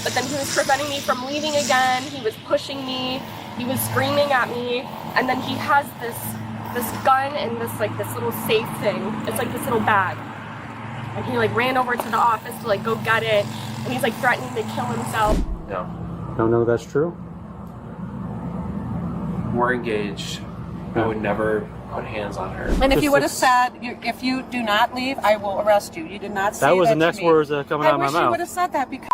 but then he was preventing me from leaving again. He was pushing me. He was screaming at me. And then he has this gun in this little safe thing. It's like this little bag. And he like ran over to the office to like go get it. And he's like threatening to kill himself. No. Don't know that's true? We're engaged. I would never put hands on her. And if you would have said, if you do not leave, I will arrest you. You did not say that. That was the next to me. words that coming out of my I wish you mouth. would have said that because.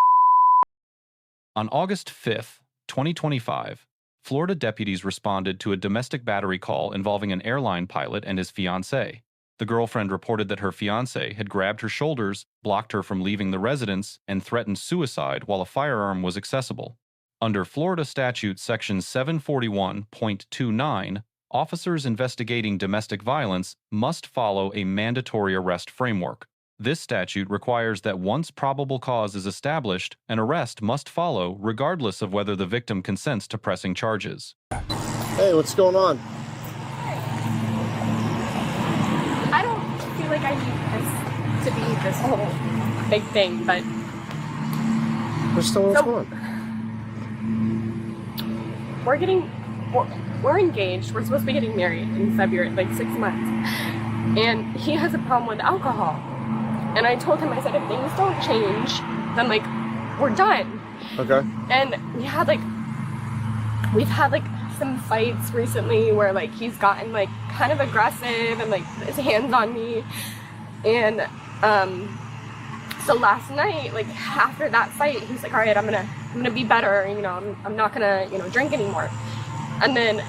On August 5th, 2025, Florida deputies responded to a domestic battery call involving an airline pilot and his fiancé. The girlfriend reported that her fiancé had grabbed her shoulders, blocked her from leaving the residence, and threatened suicide while a firearm was accessible. Under Florida statute section 741.29, officers investigating domestic violence must follow a mandatory arrest framework. This statute requires that once probable cause is established, an arrest must follow regardless of whether the victim consents to pressing charges. Hey, what's going on? I don't feel like I need this to be this whole big thing, but... What's going on? We're engaged. We're supposed to be getting married in February, like 6 months. And he has a problem with alcohol. And I told him, I said, if things don't change, then like, we're done. Okay. And we've had like some fights recently where like he's gotten like kind of aggressive and like his hands on me. And so last night, like after that fight, he was like, all right, I'm gonna be better, you know, I'm not gonna, you know, drink anymore. And then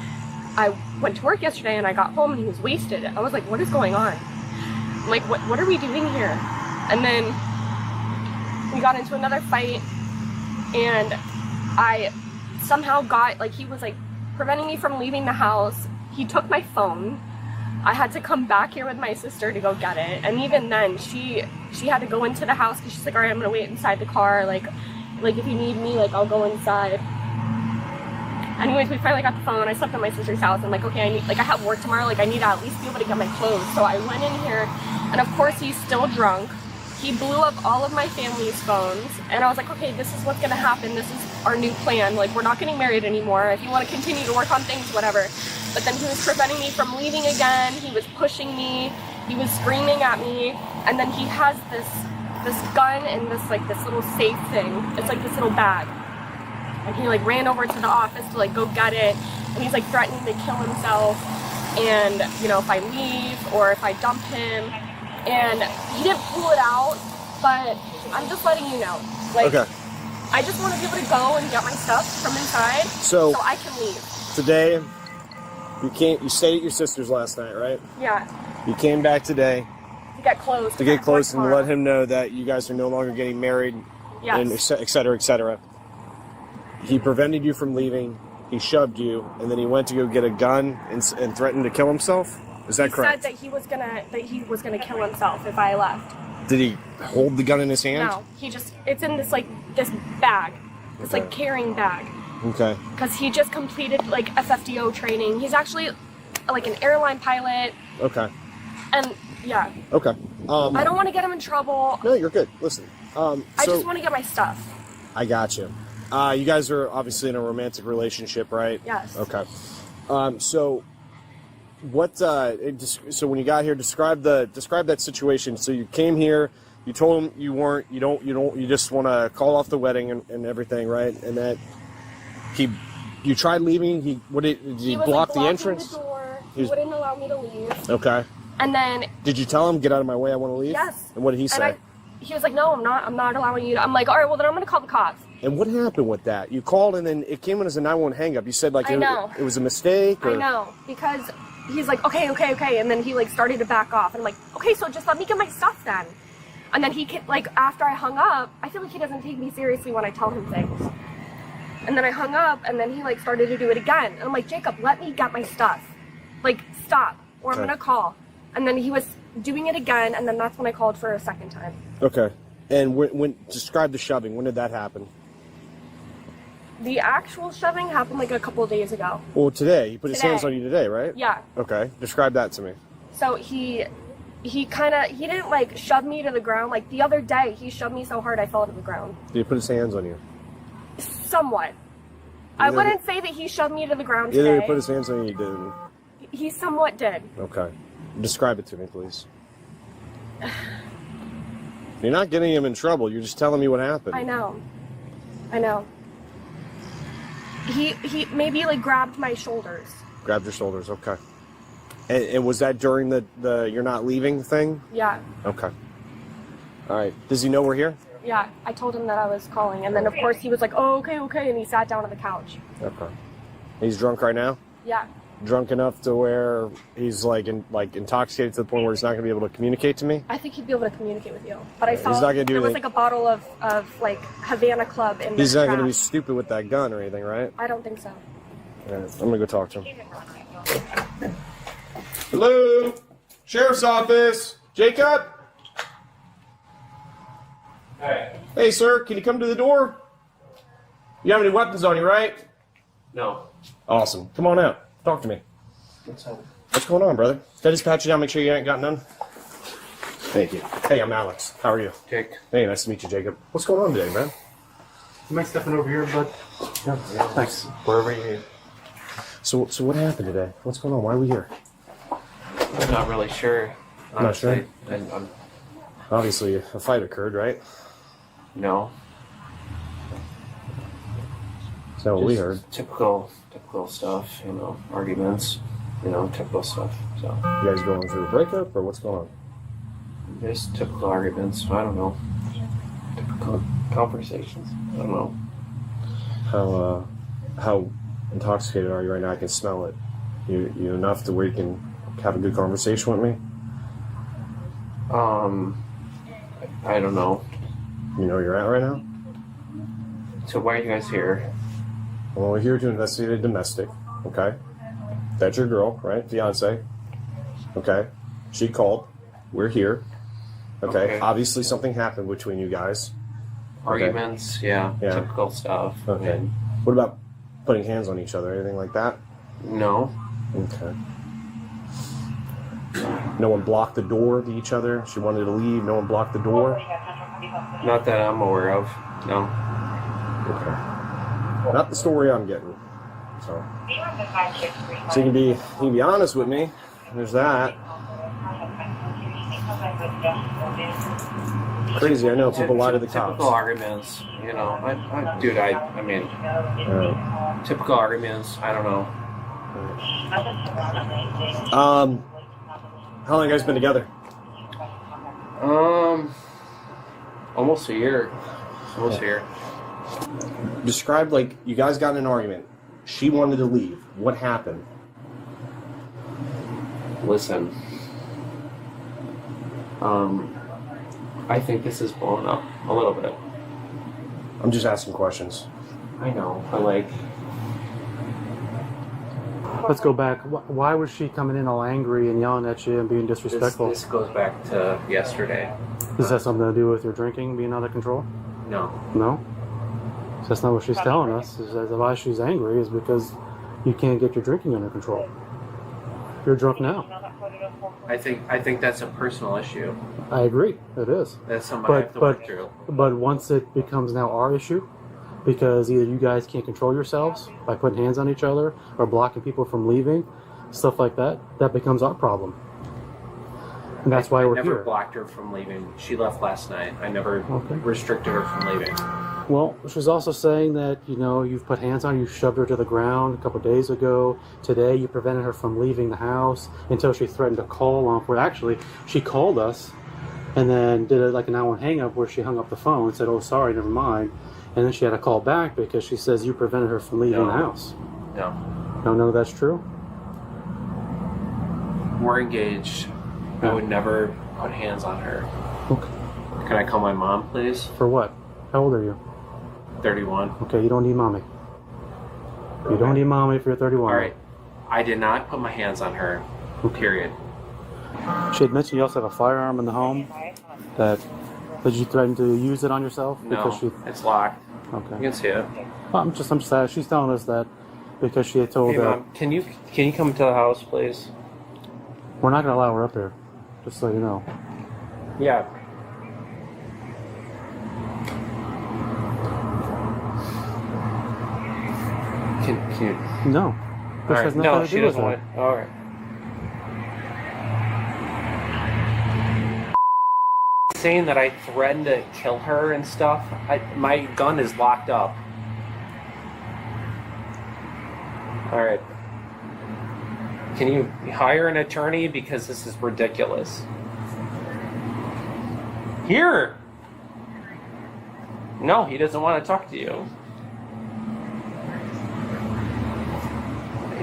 I went to work yesterday and I got home and he was wasted. I was like, what is going on? Like, what are we doing here? And then we got into another fight and I somehow got, like, he was like preventing me from leaving the house. He took my phone. I had to come back here with my sister to go get it. And even then she had to go into the house because she's like, all right, I'm gonna wait inside the car. Like if you need me, like I'll go inside. Anyways, we finally got the phone. I slept at my sister's house. I'm like, okay, I have work tomorrow. Like I need to at least be able to get my clothes. So I went in here and of course he's still drunk. He blew up all of my family's phones. And I was like, okay, this is what's gonna happen. This is our new plan. Like we're not getting married anymore. If you want to continue to work on things, whatever. But then he was preventing me from leaving again. He was pushing me. He was screaming at me. And then he has this gun in this little safe thing. It's like this little bag. And he like ran over to the office to like go get it. And he's like threatening to kill himself. And you know, if I leave or if I dump him. And he didn't pull it out, but I'm just letting you know. Like, okay. I just want to be able to go and get my stuff from inside so I can leave. Today, you stayed at your sister's last night, right? Yeah. You came back today. To get close. To get close and to let him know that you guys are no longer getting married. Yes. And et cetera, et cetera. He prevented you from leaving. He shoved you, and then he went to go get a gun and threatened to kill himself. Is that correct? He said that he was gonna kill himself if I left. Did he hold the gun in his hand? No, it's in this bag, this like carrying bag. Okay. Because he just completed like FFDO training. He's actually like an airline pilot. Okay. And yeah. Okay. I don't want to get him in trouble. No, you're good. Listen. I just want to get my stuff. I got you. You guys are obviously in a romantic relationship, right? Yes. Okay. So what? So when you got here, describe that situation. So you came here. You told him you just want to call off the wedding and everything, right? And that you tried leaving. Did he block the entrance? The door. He wouldn't allow me to leave. Okay. And then. Did you tell him, get out of my way, I want to leave? Yes. And what did he say? He was like, no, I'm not allowing you to. I'm like, all right, well then I'm going to call the cops. And what happened with that? You called and then it came in as a 911 hang up. You said like it was a mistake? Or? I know, because he's like, okay. And then he like started to back off. And I'm like, okay, so just let me get my stuff then. And then after I hung up, I feel like he doesn't take me seriously when I tell him things. And then I hung up and then he like started to do it again. And I'm like, Jacob, let me get my stuff. Like, stop, or I'm going to call. And then he was doing it again. And then that's when I called for a second time. Okay. And when describe the shoving. When did that happen? The actual shoving happened like a couple of days ago. Well, today. He put his hands on you today, right? Yeah. Okay. Describe that to me. So he didn't like shove me to the ground. Like the other day, he shoved me so hard I fell to the ground. Did he put his hands on you? Somewhat. I Either- wouldn't say that he shoved me to the ground Either today. he put his hands on you, you didn't. He somewhat did. Okay. Describe it to me, please. You're not getting him in trouble. You're just telling me what happened. I know. He maybe like grabbed my shoulders. Grabbed your shoulders. Okay. And was that during the you're not leaving thing? Yeah. Okay. All right. Does he know we're here? Yeah. I told him that I was calling, and then of course he was like, "Oh, okay," and he sat down on the couch. Okay. He's drunk right now? Yeah. Drunk enough to where he's like intoxicated to the point where he's not going to be able to communicate to me? I think he'd be able to communicate with you. But I He's saw not gonna do there was anything. like a bottle of like Havana Club in the He's not going to be trash. stupid with that gun or anything, right? I don't think so. All right, I'm going to go talk to him. Hello? Sheriff's office? Jacob? Hey. Hey, sir, can you come to the door? You have any weapons on you, right? No. Awesome. Come on out. Talk to me. What's up? What's going on, brother? Can I just pat you down, make sure you ain't got none? Thank you. Hey, I'm Alex. How are you? Jake. Hey, nice to meet you, Jacob. What's going on today, man? You mind stepping over here, bud? Yeah, Thanks. Wherever you need. So what happened today? What's going on? Why are we here? I'm not really sure. Not sure? Honestly. And I'm Obviously, a fight occurred, right? no. Is that what we Just heard? Typical stuff, arguments, typical stuff. So You guys going through a breakup, or what's going on? just typical arguments. I don't know. Typical conversations. I don't know. How intoxicated are you right now? I can smell it. You enough to where you can have a good conversation with me? I don't know. You know where you're at right now? So why are you guys here? Well, we're here to investigate a domestic, okay? That's your girl, right? Fiance. Okay. She called. We're here. Okay. Okay. Obviously something happened between you guys. Arguments, yeah. Yeah. Typical stuff. Okay. I mean, What about putting hands on each other? Anything like that? no. Okay. No one blocked the door to each other? She wanted to leave. No one blocked the door? Not that I'm aware of. No. Okay. Not the story I'm getting. So you can be honest with me. There's that. Crazy, I know. People lie to the Typical cops. arguments, I mean, typical arguments, I don't know. How long have you guys been together? Almost a year. Almost a year. Describe, like, you guys got in an argument. She wanted to leave. What happened? Listen. I think this is blown up a little bit. I'm just asking questions. I know, but Let's go back. Why was she coming in all angry and yelling at you and being disrespectful? this goes back to yesterday. Does that have something to do with your drinking being out of control? No. No? So that's not what she's telling us. Is that why she's angry is because you can't get your drinking under control. You're drunk now. I think that's a personal issue. I agree. It is. That's something I have to work through. But once it becomes now our issue, because either you guys can't control yourselves by putting hands on each other or blocking people from leaving, stuff like that, that becomes our problem. And that's why I we're never here. blocked her from leaving. She left last night. I never Okay. restricted her from leaving. Well, she's also saying that, you've put hands on her, you shoved her to the ground a couple of days ago. Today, you prevented her from leaving the house until she threatened to call on for. Actually, she called us and then did like an hour hang up where she hung up the phone and said, "Oh, sorry, never mind." And then she had to call back because she says you prevented her from leaving the house. No. No, that's true. We're engaged. I would never put hands on her. Okay. Can I call my mom, please? For what? How old are you? 31. Okay, you don't need mommy. You don't need mommy if you're 31. All right. I did not put my hands on her. Period. She had mentioned you also have a firearm in the home. Did you threaten to use it on yourself? No, it's locked. Okay. You can see it. Well, I'm just sad. She's telling us that because she had told Hey, that Mom, can you come to the house, please? we're not going to allow her up here. Just so you know. Yeah. Can you? No. This All has right. nothing No, to she do with doesn't her. want. All right. Saying that I threatened to kill her and stuff. My gun is locked up. All right. Can you hire an attorney because this is ridiculous? Here. No, he doesn't want to talk to you.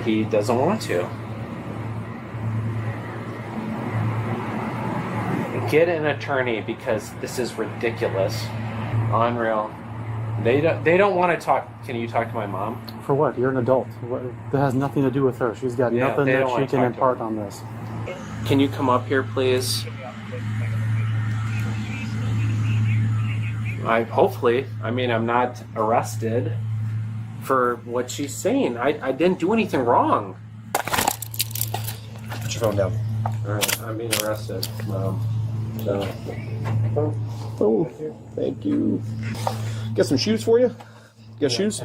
He doesn't want to. Get an attorney because this is ridiculous. Unreal. They don't want to talk. Can you talk to my mom? For what? You're an adult. That has nothing to do with her. She's got Yeah, nothing they that don't she wanna can talk to impart her. on this. Can you come up here, please? I'm not arrested for what she's saying. I didn't do anything wrong. Put your phone down. All right, I'm being arrested, Mom. So, Oh, thank you. Get some shoes for you? Got shoes?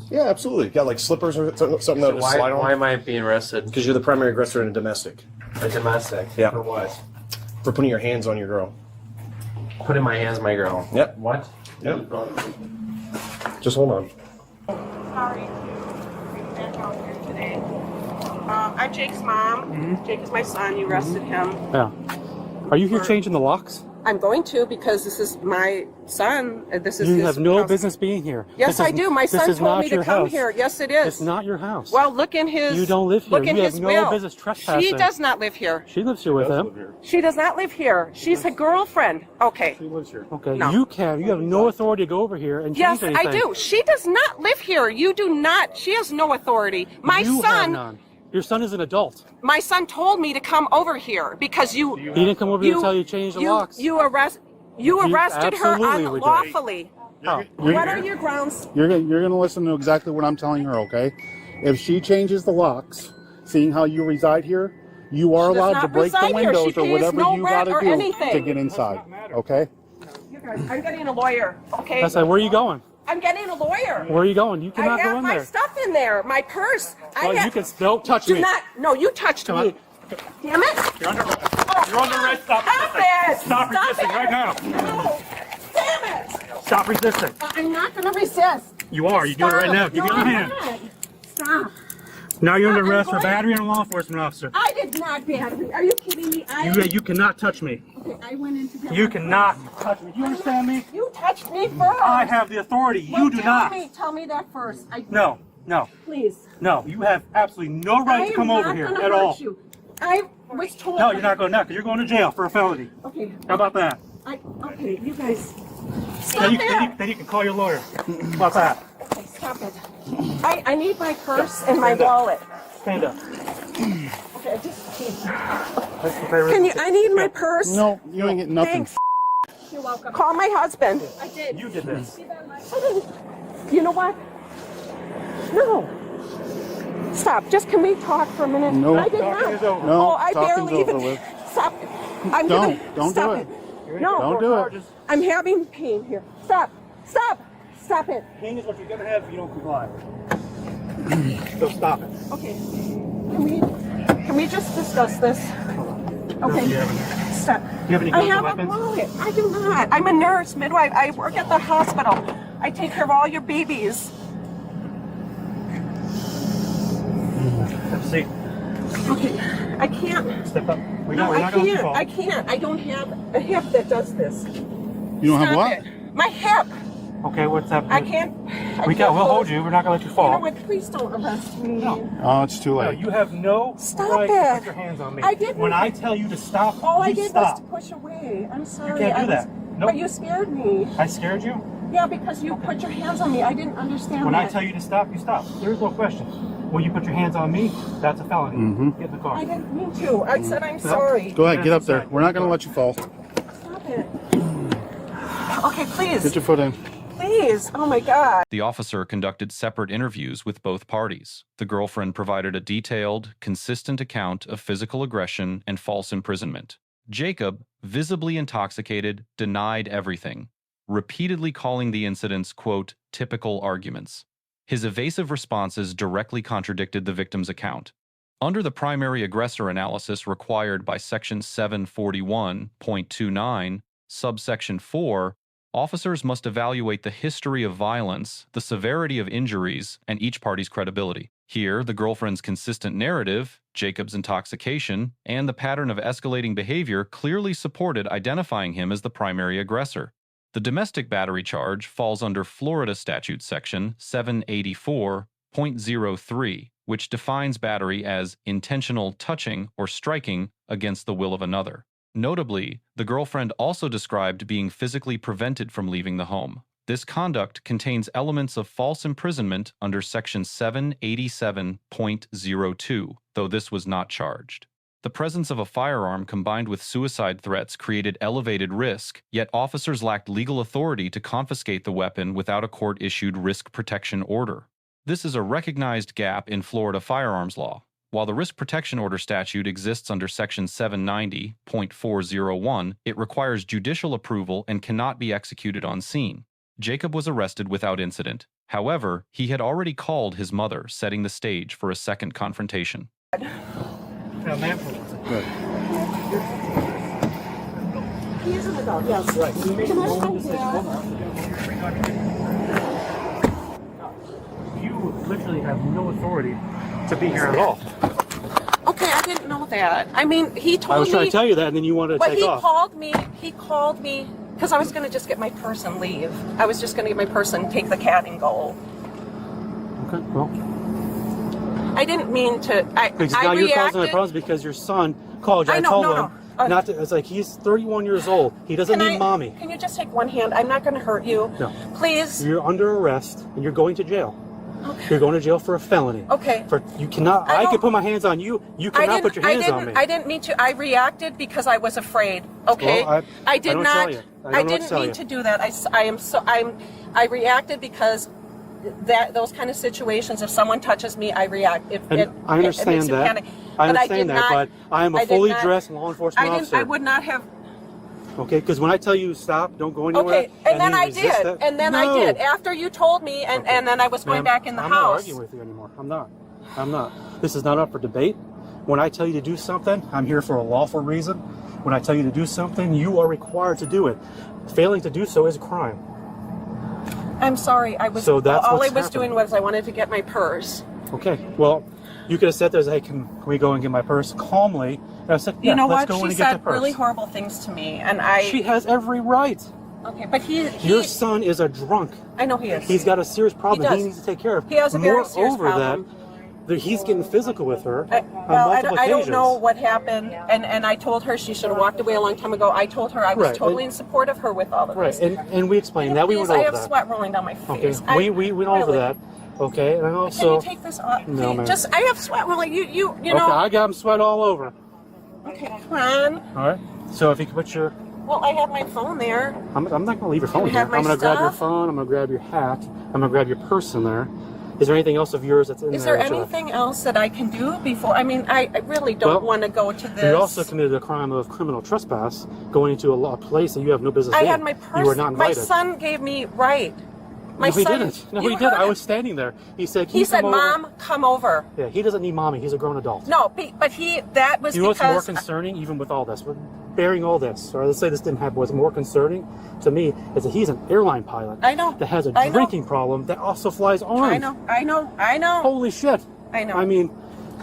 Yeah, absolutely. Got like slippers or something that would slide on? why am I being arrested? Because you're the primary aggressor in a domestic. A domestic? Yeah. For what? For putting your hands on your girl. Putting my hands on my girl. Yep. What? Yep. Just hold on. Sorry to bring back out here today. I'm Jake's mom. Jake is my son. You arrested him. Yeah. Are you here changing the locks? I'm going to because this is my son. This is You his have no house. business being here. Yes, I do. My son told me to come here. Yes, it is. It's not your house. Well, look in his. You don't live here. Look in You have his no will. business trespassing. She does not live here. She lives here with him. She does not live here. She's a girlfriend. Okay. She lives here. Okay. No. You have no authority to go over here and Yes, change anything. I do. She does not live here. You do not. She has no authority. My You have son. none. Your son is an adult. My son told me to come over here because you. He didn't come over here until you changed the locks. You arrested her absolutely we did. unlawfully. How? What are your grounds? You're gonna listen to exactly what I'm telling her, okay? If she changes the locks, seeing how you reside here, you are She does allowed not to break the reside here. windows She or pays whatever no you rent gotta or do anything. to get inside, okay? You guys, I'm getting a lawyer. Okay. I said, where are you going? I'm getting a lawyer. Where are you going? You I cannot go have in my there. stuff in there. My purse. Don't touch Do me. not. No, you touched Come on. me. Damn it. You're under arrest. Stop Stop it. Stop resisting it. right now. No. Damn it. Stop resisting. I'm not going to resist. You are. You do it right now. Give me your hand. Stop. Now you're under I'm arrest for going- battery on a law enforcement officer. I did not battery. Are you kidding me? You cannot touch me. Okay, I went into that. You cannot touch me. Do you understand me? You touched me first. I have the authority. Well, You do not. Tell me that first. No. Please. No. You have absolutely no right to come over here at all. You. I was told. No, you're not going now because you're going to jail for a felony. Okay. How about that? Okay, you guys. Then Stop you, it. then you can call your lawyer. How about that? Okay, stop it. I need my purse and my wallet. Stand up. Okay, just. Can Can you? I need my purse. No, you ain't getting nothing. Thanks. You're welcome. Call my husband. I did. You did this. You know what? No. Stop. Just can we talk for a minute? No. I did Talking not. is over. No, Oh, I talking's barely even. over with. Stop. I'm Don't. gonna, Don't stop do it. No. Don't do it. I'm having pain here. Stop. Stop it. Pain is what you're going to have if you don't comply. So stop it. Okay. Can we just discuss this? Okay. Stop. Do you have any I guns or have a weapons? wallet. I do not. I'm a nurse, midwife. I work at the hospital. I take care of all your babies. Have a seat. Okay. I can't. Step up. We're No, not I going to let you can't. fall. I can't. I don't have a hip that does this. You don't have Stop what? it. My hip. Okay, what's that? I can't. We'll hold you. We're not going to let you You fall. know what? Please don't arrest me. No. Oh, it's too No, late. you have no Stop right to it. put your hands on me. I didn't. When I tell you to stop, All I you did stop. was to push away. I'm sorry. can't do I was- that. Nope. But you scared me. I scared you? Yeah, because you put your hands on me. I didn't understand When that. I tell you to stop, you stop. There is no question. When you put your hands on me, that's a felony. Get in the car. I didn't mean to. I said I'm sorry. Go ahead, get up there. We're not gonna let you fall. Stop it. Okay, please. Get your foot in. Please. Oh my God. The officer conducted separate interviews with both parties. The girlfriend provided a detailed, consistent account of physical aggression and false imprisonment. Jacob, visibly intoxicated, denied everything, repeatedly calling the incidents, quote, typical arguments. His evasive responses directly contradicted the victim's account. Under the primary aggressor analysis required by Section 741.29, subsection 4, officers must evaluate the history of violence, the severity of injuries, and each party's credibility. Here, the girlfriend's consistent narrative, Jacob's intoxication, and the pattern of escalating behavior clearly supported identifying him as the primary aggressor. The domestic battery charge falls under Florida Statute Section 784.03, which defines battery as intentional touching or striking against the will of another. Notably, the girlfriend also described being physically prevented from leaving the home. This conduct contains elements of false imprisonment under Section 787.02, though this was not charged. The presence of a firearm combined with suicide threats created elevated risk, yet officers lacked legal authority to confiscate the weapon without a court-issued risk protection order. This is a recognized gap in Florida firearms law. While the risk protection order statute exists under Section 790.401, it requires judicial approval and cannot be executed on scene. Jacob was arrested without incident. However, he had already called his mother, setting the stage for a second confrontation. Yeah, ma'am. Good. He is an adult, yes. Right. You literally have no authority to be here at all. Okay, I didn't know that. I mean, he told me. I was trying to tell you that, and then you wanted to But take he off. he called me, because I was going to just get my purse and leave. I was just going to get my purse and take the cat and go. Okay, well. I didn't mean to. Because I now you're causing reacted. the problems because your son called you. I know, told no, him no. not to. It's like he's 31 years old. He doesn't need mommy. Can you just take one hand? I'm not going to hurt you. No. Please. You're under arrest and you're going to jail. Okay. You're going to jail for a felony. Okay. For you cannot. I can put my hands on you. You cannot put your hands on me. I didn't mean to. I reacted because I was afraid. Okay. Well, I did don't not. tell you. I didn't mean to do that. I reacted because those kind of situations. If someone touches me, I react. I understand that. I understand that, but I am a fully dressed law enforcement officer. I would not have. Okay, because when I tell you stop, don't go anywhere. Okay, and then you I resist did. that- And then I No. did. After you told me, and then I was going Ma'am, back in the I'm house. not arguing with you anymore. I'm not. This is not up for debate. When I tell you to do something, I'm here for a lawful reason. When I tell you to do something, you are required to do it. Failing to do so is a crime. I'm sorry. I was. So that's all I what's was happening. doing was I wanted to get my purse. Okay, well, you could have said there, hey, can we go and get my purse calmly? And I said, yeah, You know let's what? go in She and get the said purse. really horrible things to me, and I. She has every right. Okay, but he. Your son is a drunk. I know he is. He's got a serious problem He he does. needs to take care of. He has a very serious Moreover problem. that, he's getting physical with her Well, on multiple I don't occasions. know what happened, and I told her she should have walked away a long time ago. I told her I was Right, totally and- in support of her with all of Right, this. and we explained that. We Please, went over I have that. sweat rolling down my Okay, face. we went over really- that. Okay, and Can also. you take this off? No, Please? ma'am. Just I have sweat rolling. You Okay, know. I got him sweat all over. Okay, come on. All right, so if you could put your. Well, I have my phone there. I'm not going to leave your phone you here. have my I'm going to grab your stuff? phone. I'm going to grab your hat. I'm going to grab your purse in there. Is there anything else of yours that's in Is there? there that you- anything else that I can do before? I mean, I really don't Well, want to go to this. You also committed a crime of criminal trespass, going into a place that you have no business I being. had my purse. You were not My invited. son gave me right. My no, he son. didn't. No, you he did. heard I him. was standing there. He said, "Can He you said, come over?" "Mom, come over." Yeah, he doesn't need mommy. He's a grown adult. No, but that was You know what's more because concerning, even with all this, bearing all this, or let's say this didn't happen, what's more concerning to me is that he's an airline pilot. I know. That has a I know. drinking problem that also flies armed. I know. Holy shit. I know. I mean,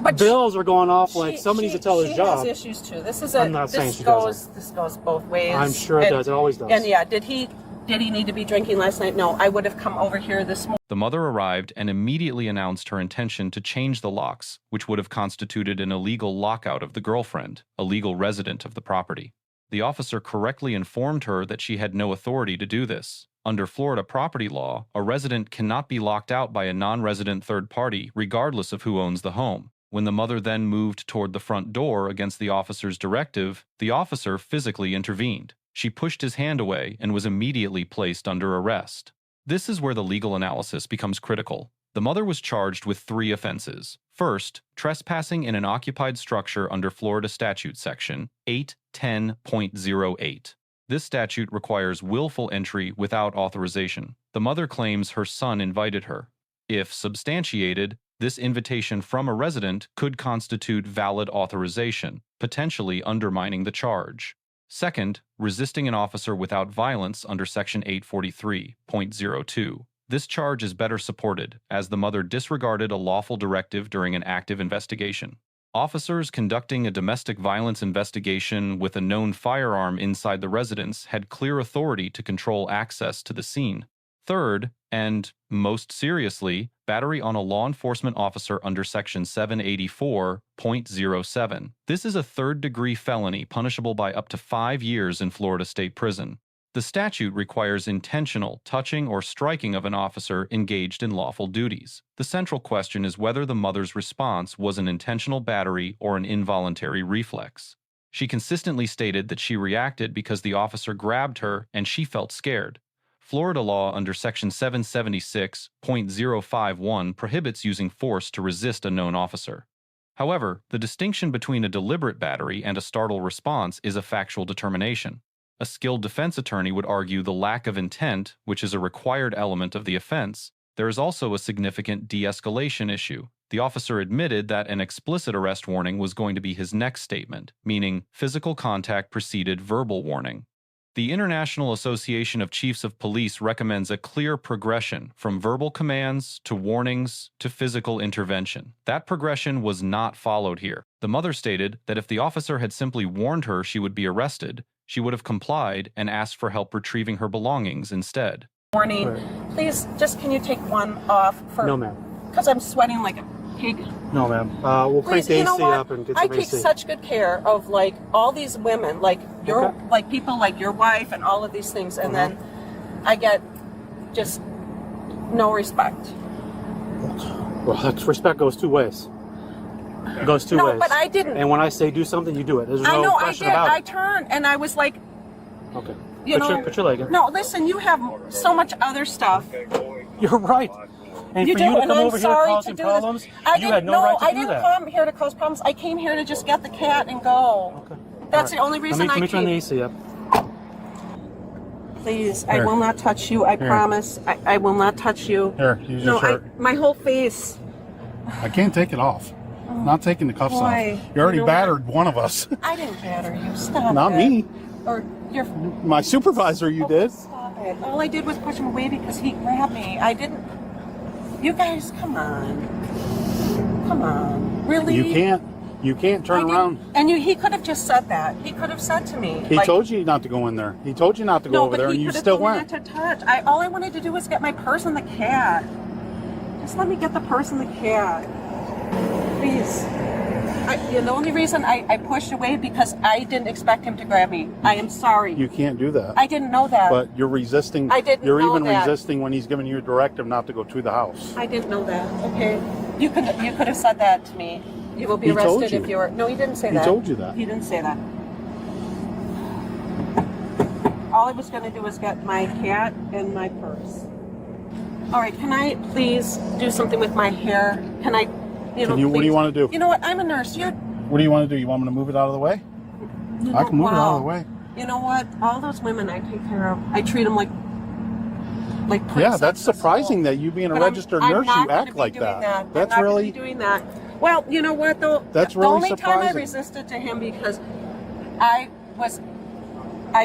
But bills are going off like somebody needs to tell his she job. has issues too. This is I'm not saying she doesn't. This goes both ways. I'm sure it does. It always does. And yeah, did he need to be drinking last night? No, I would have come over here this morning. The mother arrived and immediately announced her intention to change the locks, which would have constituted an illegal lockout of the girlfriend, a legal resident of the property. The officer correctly informed her that she had no authority to do this. Under Florida property law, a resident cannot be locked out by a non-resident third party, regardless of who owns the home. When the mother then moved toward the front door against the officer's directive, the officer physically intervened. She pushed his hand away and was immediately placed under arrest. This is where the legal analysis becomes critical. The mother was charged with 3 offenses. First, trespassing in an occupied structure under Florida Statute Section 810.08. This statute requires willful entry without authorization. The mother claims her son invited her. If substantiated, this invitation from a resident could constitute valid authorization, potentially undermining the charge. Second, resisting an officer without violence under Section 843.02. This charge is better supported, as the mother disregarded a lawful directive during an active investigation. Officers conducting a domestic violence investigation with a known firearm inside the residence had clear authority to control access to the scene. Third, and most seriously, battery on a law enforcement officer under Section 784.07. This is a third-degree felony punishable by up to 5 years in Florida State Prison. The statute requires intentional touching or striking of an officer engaged in lawful duties. The central question is whether the mother's response was an intentional battery or an involuntary reflex. She consistently stated that she reacted because the officer grabbed her and she felt scared. Florida law under Section 776.051 prohibits using force to resist a known officer. However, the distinction between a deliberate battery and a startle response is a factual determination. A skilled defense attorney would argue the lack of intent, which is a required element of the offense. There is also a significant de-escalation issue. The officer admitted that an explicit arrest warning was going to be his next statement, meaning physical contact preceded verbal warning. The International Association of Chiefs of Police recommends a clear progression from verbal commands to warnings to physical intervention. That progression was not followed here. The mother stated that if the officer had simply warned her she would be arrested, she would have complied and asked for help retrieving her belongings instead. Morning. Right. Please, just can you take one off for? No, ma'am. Because I'm sweating like a pig. No, ma'am. We'll crank Please, the you know AC what? up and get I some take AC. such good care of like all these women, like your, Okay. like people like your wife and all of these things, and then I get just no respect. Well, that respect goes two ways. It goes two ways. No, but I didn't. And when I say do something, you do it. There's no I know I question did. about I it. turned and I was like, Okay. you know, Put your leg in. no, listen, you have so much other stuff. You're right. And You for do, you to and come I'm over here sorry to causing do problems, this. I you didn't, had no right to I do didn't that. come here to cause problems. I came here to just get the cat and go. Okay. That's All the only reason Let me I turn the came. AC up. Please, I Here. will not touch you. I Here. promise. I will not touch you. Here, use No, your shirt. my whole face. I can't take it off. I'm not taking the cuffs Boy, off. You already you know battered one of us. I didn't batter you. Stop Not it. me. Or your. My supervisor, you did. Stop it. All I did was push him away because he grabbed me. I didn't. You guys, come on. Come on. Really? You can't I turn didn't- around. And he could have just said that. He could have said to me. He like, told you not to go in there. He told you not to go no, over but there, he and you could have still told me went. not to touch. All I wanted to do was get my purse and the cat. Just let me get the purse and the cat. Please. The only reason I pushed away because I didn't expect him to grab me. I am sorry. You can't do that. I didn't know that. But you're resisting. I didn't You're know even that. resisting when he's giving you a directive not to go to the house. I didn't know that. Okay. You could have said that to me. You will be He told arrested you. if you were. No, he didn't say He that. told you that. He didn't say that. All I was going to do was get my cat and my purse. All right. Can I please do something with my hair? Can I? What do you please? want to do? You know what? I'm a nurse. What do you want to do? You want me to move it out of the way? I can move it out of the way. You know what? All those women I take care of, I treat them like Yeah, princesses. that's surprising that you being a But I'm- registered I'm nurse, not you gonna act be like doing that. I'm That's not gonna really. be doing that. Well, you know what though? That's the really only time I surprising. resisted to him because I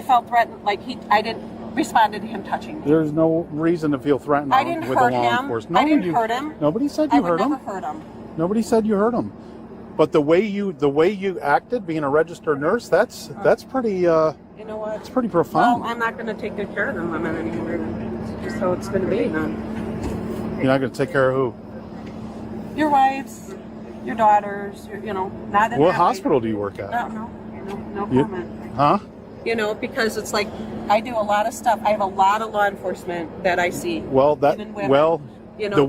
felt threatened. Like I didn't respond to him touching me. There's no reason to feel threatened I didn't with hurt a law him. enforcement. I didn't hurt him. Nobody said I you would hurt never him. hurt him. Nobody said you hurt him. But the way you acted, being a registered nurse, that's pretty. You know what? It's pretty Well, profound. I'm not going to take good care of them women anymore. Just so it's going to be then. You're not going to take care of who? Your wives, your daughters, not in What that hospital way. do you work at? No You- comment. Huh? Because it's like I do a lot of stuff. I have a lot of law enforcement that I see. Well, Even women, the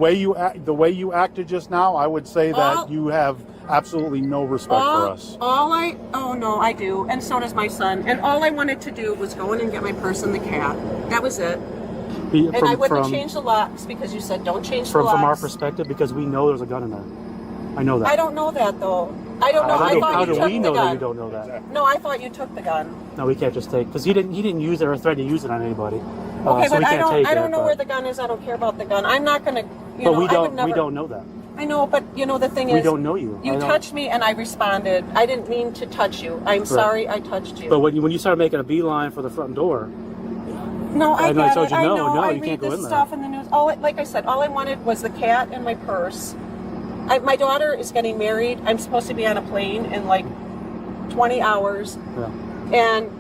way you acted just now, I would say that All- you have absolutely no respect for us. Oh no, I do, and so does my son. And all I wanted to do was go in and get my purse and the cat. That was it. And I wouldn't change the locks because you said don't change the locks. From our perspective, because we know there's a gun in there. I know that. I don't know that though. I don't know. I How thought do you took we the know that gun. you don't know that? No, I thought you took the gun. No, we can't just take because he didn't use it or threaten to use it on anybody. Okay, so but we can't take I don't it, know but- where the gun is. I don't care about the gun. I'm not gonna you But know, we I would don't. never, We don't know that. I know, but you know the thing We is, don't know you. You touched me and I responded. I didn't mean to touch you. I'm sorry I touched you. But when you started making a beeline for the front door, no, I and get I told it. you, I no, know. no, I you read can't go this in there. stuff in the news. Like I said, all I wanted was the cat and my purse. My daughter is getting married. I'm supposed to be on a plane in like 20 hours, and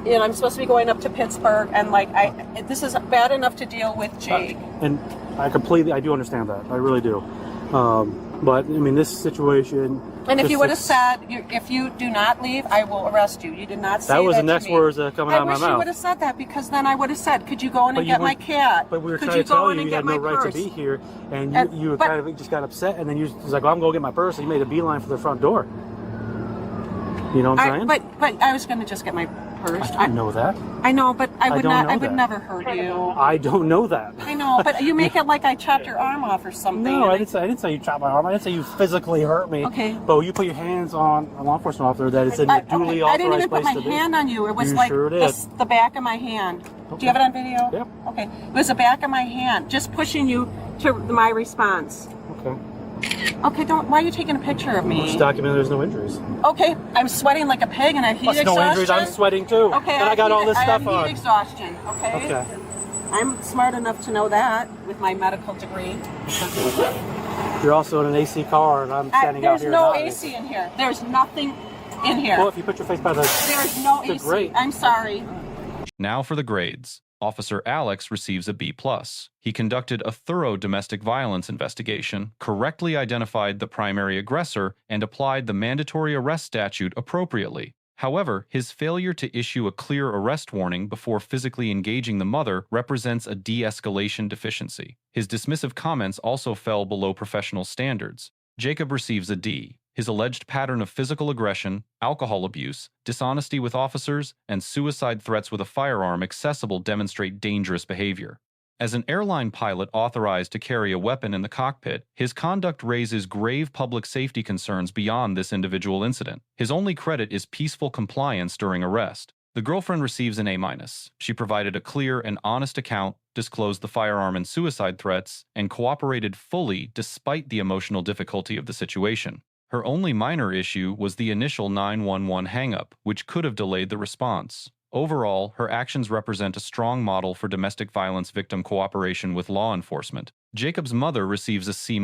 I'm supposed to be going up to Pittsburgh. And like, this is bad enough to deal with Jake. And I do understand that. I really do. But I mean, this situation. And if you would have said, if you do not leave, I will arrest you. You did not say that. That was the to next me. words that coming out of my I wish you mouth. would have said that, because then I would have said, could you go in and get my cat? But we were Could trying you to go tell in you and you get had my no right to purse? be here, and you but- kind of just got upset, and then you was like, "Well, I'm going to get my purse." And you made a beeline for the front door. You know what I'm saying? But I was going to just get my purse. I know that. I know, but I would don't not. know I would that. never hurt you. I don't know that. I know, but you make it like I chopped your arm off or something. No, and I didn't say you chopped my arm. I didn't say you physically hurt me. Okay. But you put your hands on a law enforcement officer that is in your duly I didn't authorized even put place my to be. hand on you. It was You like sure did. the back of my hand. Do you have it on video? Yeah. Okay. It was the back of my hand, just pushing you to my response. Okay. Okay, why are you taking a picture of me? Just document there's no injuries. Okay, I'm sweating like a pig and I have heat Plus exhaustion. no injuries. I'm sweating too. Okay, and I got all this I stuff have on. heat exhaustion. Okay. Okay. I'm smart enough to know that with my medical degree. You're also in an AC car, and I'm standing out There's here. no nodding. AC in here. There's nothing in here. Well, if you put your face by the There's no the AC. grate. I'm sorry. Now for the grades. Officer Alex receives a B+. He conducted a thorough domestic violence investigation, correctly identified the primary aggressor, and applied the mandatory arrest statute appropriately. However, his failure to issue a clear arrest warning before physically engaging the mother represents a de-escalation deficiency. His dismissive comments also fell below professional standards. Jacob receives a D. His alleged pattern of physical aggression, alcohol abuse, dishonesty with officers, and suicide threats with a firearm accessible demonstrate dangerous behavior. As an airline pilot authorized to carry a weapon in the cockpit, his conduct raises grave public safety concerns beyond this individual incident. His only credit is peaceful compliance during arrest. The girlfriend receives an A-. She provided a clear and honest account, disclosed the firearm and suicide threats, and cooperated fully despite the emotional difficulty of the situation. Her only minor issue was the initial 911 hang-up, which could have delayed the response. Overall, her actions represent a strong model for domestic violence victim cooperation with law enforcement. Jacob's mother receives a C-.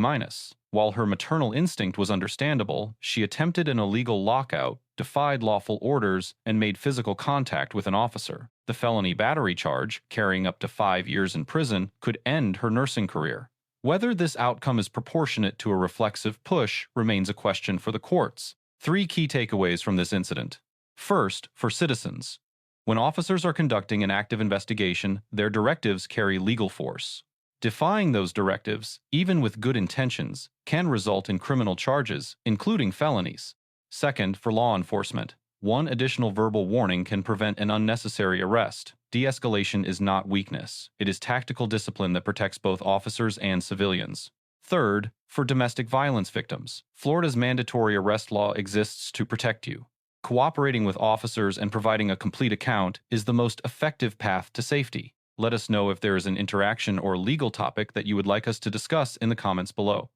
While her maternal instinct was understandable, she attempted an illegal lockout, defied lawful orders, and made physical contact with an officer. The felony battery charge, carrying up to 5 years in prison, could end her nursing career. Whether this outcome is proportionate to a reflexive push remains a question for the courts. 3 key takeaways from this incident. First, for citizens. When officers are conducting an active investigation, their directives carry legal force. Defying those directives, even with good intentions, can result in criminal charges, including felonies. Second, for law enforcement. One additional verbal warning can prevent an unnecessary arrest. De-escalation is not weakness. It is tactical discipline that protects both officers and civilians. Third, for domestic violence victims. Florida's mandatory arrest law exists to protect you. Cooperating with officers and providing a complete account is the most effective path to safety. Let us know if there is an interaction or legal topic that you would like us to discuss in the comments below.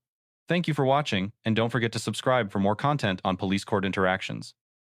Thank you for watching, and don't forget to subscribe for more content on police court interactions.